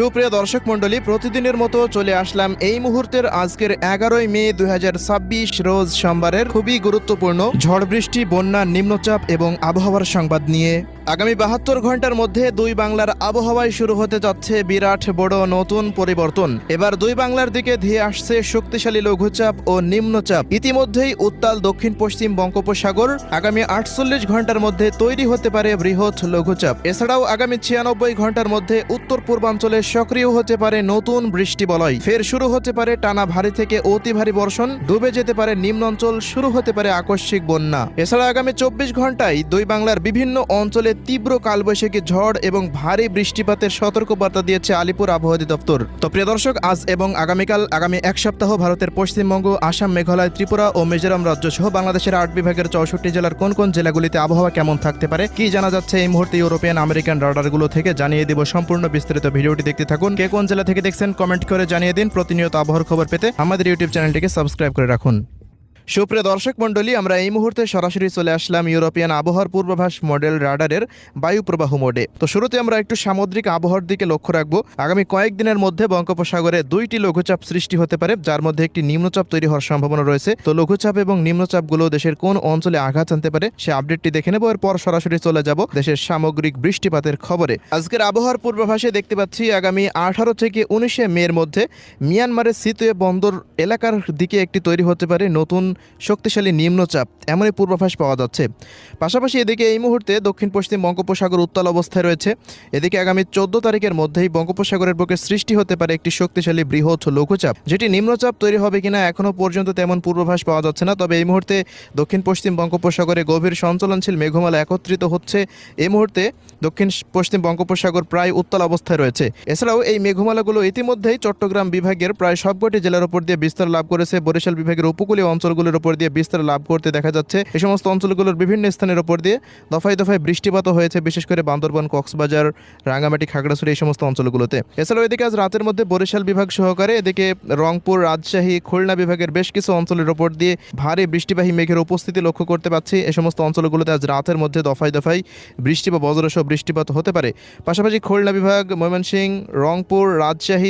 সুপ্রিয় দর্শক মণ্ডলী, প্রতিদিনের মতো চলে আসলাম এই মুহূর্তের আজকের 11ই মে 2026 রোজ সোমবারের খুবই গুরুত্বপূর্ণ ঝড় বৃষ্টি, বন্যা, নিম্নচাপ এবং আবহাওয়ার সংবাদ নিয়ে। আগামী 72 ঘন্টার মধ্যে দুই বাংলার আবহাওয়ায় শুরু হতে যাচ্ছে বিরাট বড় নতুন পরিবর্তন। এবার দুই বাংলার দিকে ধেয়ে আসছে শক্তিশালী লঘুচাপ ও নিম্নচাপ। ইতিমধ্যেই উত্তাল দক্ষিণ পশ্চিম বঙ্গোপসাগর। আগামী 48 ঘন্টার মধ্যে তৈরি হতে পারে বৃহৎ লঘুচাপ। এছাড়াও আগামী 96 ঘন্টার মধ্যে উত্তর পূর্বাঞ্চলে সক্রিয় হতে পারে নতুন বৃষ্টিবলয়। ফের শুরু হতে পারে টানা ভারী থেকে অতি ভারী বর্ষণ, ডুবে যেতে পারে নিম্নাঞ্চল, শুরু হতে পারে আকস্মিক বন্যা। এছাড়া আগামী 24 ঘন্টায় দুই বাংলার বিভিন্ন অঞ্চলে তীব্র কালবৈশাখী ঝড় এবং ভারী বৃষ্টিপাতের সতর্কবার্তা দিয়েছে আলিপুর আবহাওয়া অধিদপ্তর। তো প্রিয় দর্শক, আজ এবং আগামীকাল আগামী এক সপ্তাহ ভারতের পশ্চিমবঙ্গ, আসাম, মেঘালয়, ত্রিপুরা ও মিজোরাম রাজ্য সহ বাংলাদেশের 8 বিভাগের 64 জেলার কোন কোন জেলাগুলিতে আবহাওয়া কেমন থাকতে পারে, কি জানা যাচ্ছে এই মুহূর্তে ইউরোপিয়ান আমেরিকান রাডারগুলো থেকে জানিয়ে দিব। সম্পূর্ণ বিস্তারিত ভিডিওটি দেখতে থাকুন। কে কোন জেলা থেকে দেখছেন কমেন্ট করে জানিয়ে দিন। প্রতিনিয়ত আবহাওয়ার খবর পেতে আমাদের ইউটিউব চ্যানেলটিকে সাবস্ক্রাইব করে রাখুন। সুপ্রিয় দর্শক মণ্ডলী, আমরা এই মুহূর্তে সরাসরি চলে আসলাম ইউরোপিয়ান আবহাওয়ার পূর্বাভাস মডেল রাডারের বায়ু প্রবাহ মোডে। তো শুরুতে আমরা একটু সামুদ্রিক আবহাওয়ার দিকে লক্ষ্য রাখবো। আগামী কয়েকদিনের মধ্যে বঙ্গোপসাগরে 2টি লঘুচাপ সৃষ্টি হতে পারে, যার মধ্যে একটি নিম্নচাপ তৈরি হওয়ার সম্ভাবনা রয়েছে। তো লঘুচাপ এবং নিম্নচাপগুলো দেশের কোন অঞ্চলে আঘাত আনতে পারে সে আপডেটটি দেখে নেব। এরপর সরাসরি চলে যাব দেশের সামগ্রিক বৃষ্টিপাতের খবরে। আজকের আবহাওয়ার পূর্বাভাসে দেখতে পাচ্ছি আগামী 18 থেকে 19 মের মধ্যে মিয়ানমারের সিতুয়ে বন্দর এলাকার দিকে একটি তৈরি হতে পারে নতুন শক্তিশালী নিম্নচাপ, এমনই পূর্বাভাস পাওয়া যাচ্ছে। পাশাপাশি এদিকে এই মুহূর্তে দক্ষিণ পশ্চিম বঙ্গোপসাগর উত্তাল অবস্থায় রয়েছে। এদিকে আগামী 14 তারিখের মধ্যেই বঙ্গোপসাগরের বুকে সৃষ্টি হতে পারে একটি শক্তিশালী বৃহৎ লঘুচাপ, যেটি নিম্নচাপ তৈরি হবে কিনা এখনো পর্যন্ত তেমন পূর্বাভাস পাওয়া যাচ্ছে না। তবে এই মুহূর্তে দক্ষিণ পশ্চিম বঙ্গোপসাগরে গভীর সঞ্চলনশীল মেঘমালা একত্রিত হচ্ছে। এই মুহূর্তে দক্ষিণ পশ্চিম বঙ্গোপসাগর প্রায় উত্তাল অবস্থায় রয়েছে। এছাড়াও এই মেঘমালাগুলো ইতিমধ্যেই চট্টগ্রাম বিভাগের প্রায় সবকটি জেলার উপর দিয়ে বিস্তার লাভ করেছে। বরিশাল বিভাগের উপকূলীয় অঞ্চলগুলোর উপর দিয়ে বিস্তার লাভ করতে দেখা যাচ্ছে। এই সমস্ত অঞ্চলগুলোর বিভিন্ন স্থানের উপর দিয়ে দফায় দফায় বৃষ্টিপাত হয়েছে, বিশেষ করে বান্দরবান, কক্সবাজার, রাঙ্গামাটি, খাগড়াছড়ি এই সমস্ত অঞ্চলগুলোতে। এছাড়াও এদিকে আজ রাতের মধ্যে বরিশাল বিভাগ সহকারে এদিকে রংপুর, রাজশাহী, খুলনা বিভাগের বেশ কিছু অঞ্চলের উপর দিয়ে ভারী বৃষ্টিবাহী মেঘের উপস্থিতি লক্ষ্য করতে পাচ্ছি। এই সমস্ত অঞ্চলগুলোতে আজ রাতের মধ্যে দফায় দফায় বৃষ্টি বা বজ্রসহ বৃষ্টিপাত হতে পারে। পাশাপাশি খুলনা বিভাগ, ময়মনসিংহ, রংপুর, রাজশাহী